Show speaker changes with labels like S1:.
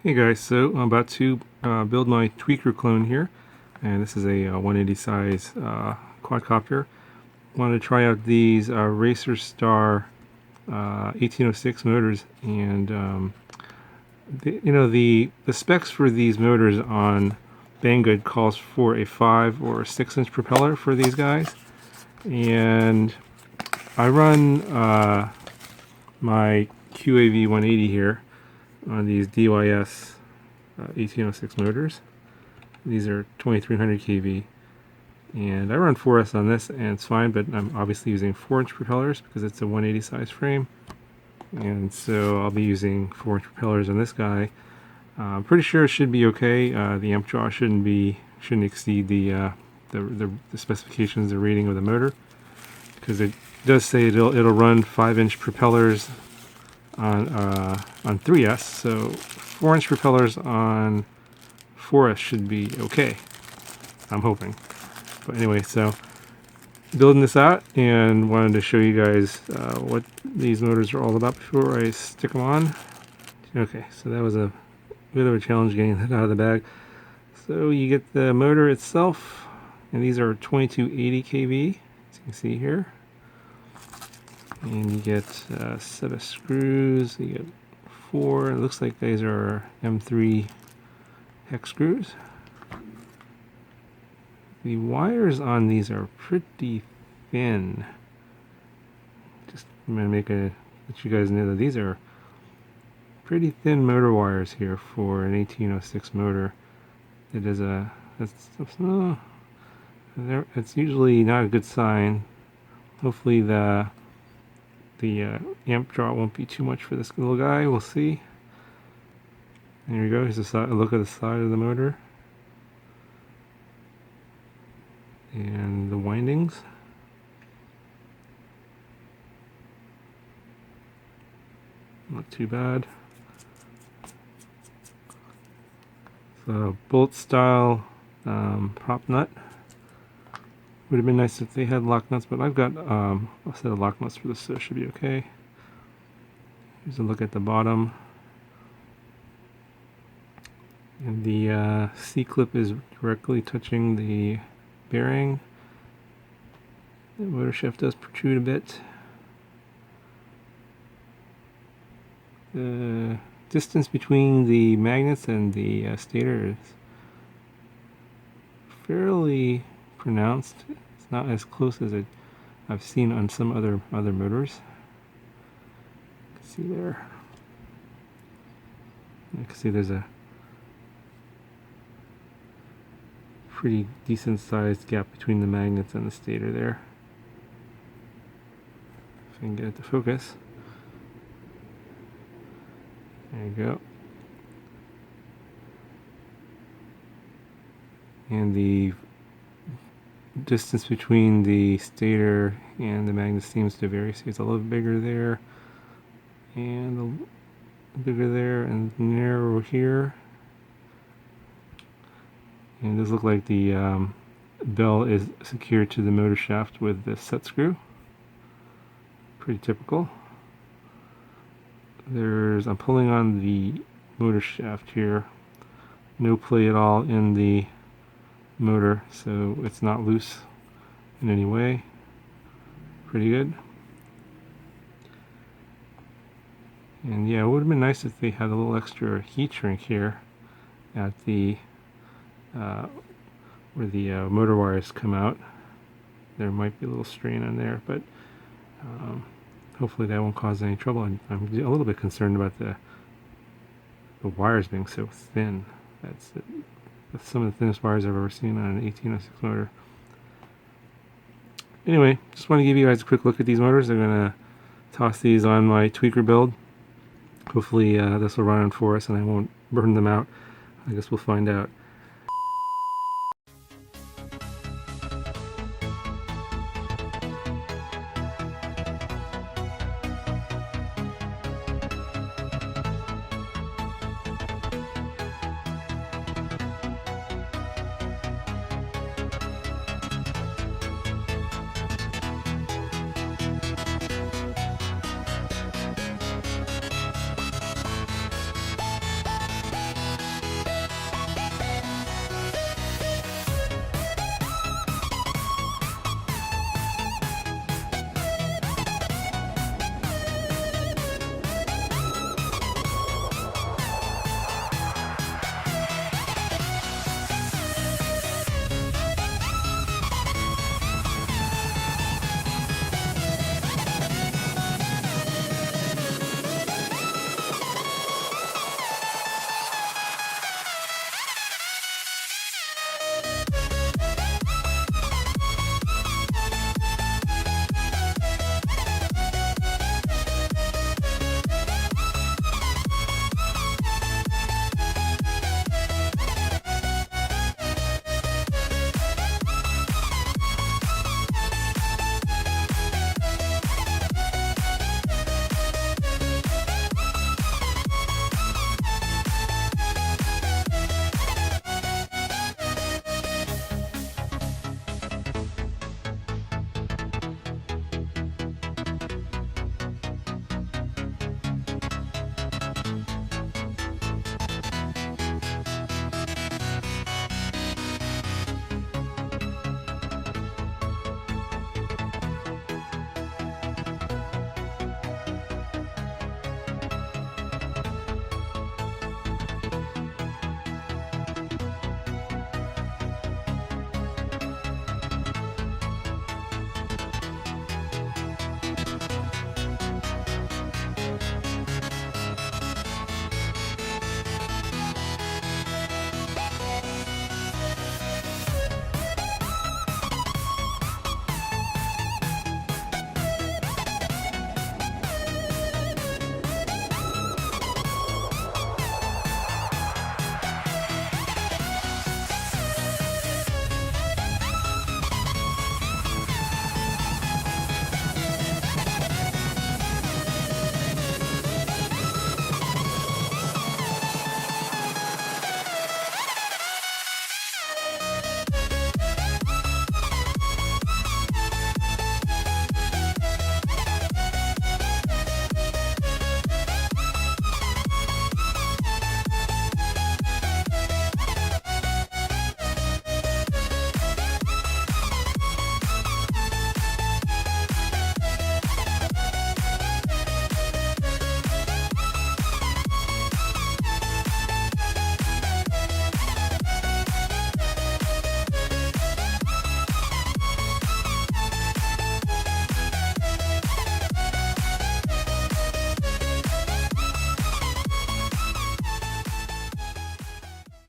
S1: Hey guys, so I'm about to build my tweaker clone here, and this is a 180 size quadcopter. Wanted to try out these Racerstar 1806 motors, and the specs for these motors on Banggood calls for a 5 or 6 inch propeller for these guys, and I run my QAV 180 here on these DYS 1806 motors. These are 2300 kV, and I run 4S on this, and it's fine, but I'm obviously using 4-inch propellers because it's a 180 size frame, and so I'll be using 4-inch propellers on this guy. I'm pretty sure it should be okay. The amp draw shouldn't exceed the specifications, the rating of the motor, because it does say it'll run 5-inch propellers on 3S, so 4-inch propellers on 4S should be okay, I'm hoping. But anyway, so building this out, and wanted to show you guys what these motors are all about before I stick them on. Okay, so that was a bit of a challenge getting that out of the bag. So you get the motor itself, and these are 2280 kV, as you can see here. And you get a set of screws. You get 4. It looks like these are M3 hex screws. The wires on these are pretty thin. Just I'm gonna let you guys know that these are pretty thin motor wires here for an 1806 motor. It is it's usually not a good sign. Hopefully the amp draw won't be too much for this little guy. We'll see. There you go. Here's a look at the side of the motor and the windings. Not too bad. So bolt style prop nut. Would have been nice if they had lock nuts, but I've got a set of lock nuts for this, so it should be okay. Here's a look at the bottom. And the C-clip is directly touching the bearing. The motor shaft does protrude a bit. The distance between the magnets and the stator is fairly pronounced. It's not as close as I've seen on some other motors. You can see there. You can see there's a pretty decent sized gap between the magnets and the stator there. If I can get it to focus. There you go. And the distance between the stator and the magnet seems to vary. See, it's a little bigger there, and a little bigger there, and narrower here. And it does look like the bell is secured to the motor shaft with this set screw. Pretty typical. I'm pulling on the motor shaft here. No play at all in the motor, so it's not loose in any way. Pretty good. And yeah, it would have been nice if they had a little extra heat shrink here at the where the motor wires come out. There might be a little strain on there, but hopefully that won't cause any trouble. I'm a little bit concerned about the wires being so thin. That's some of the thinnest wires I've ever seen on an 1806 motor. Anyway, just want to give you guys a quick look at these motors. I'm going to toss these on my tweaker build. Hopefully this will run on for us and I won't burn them out. I guess we'll find out.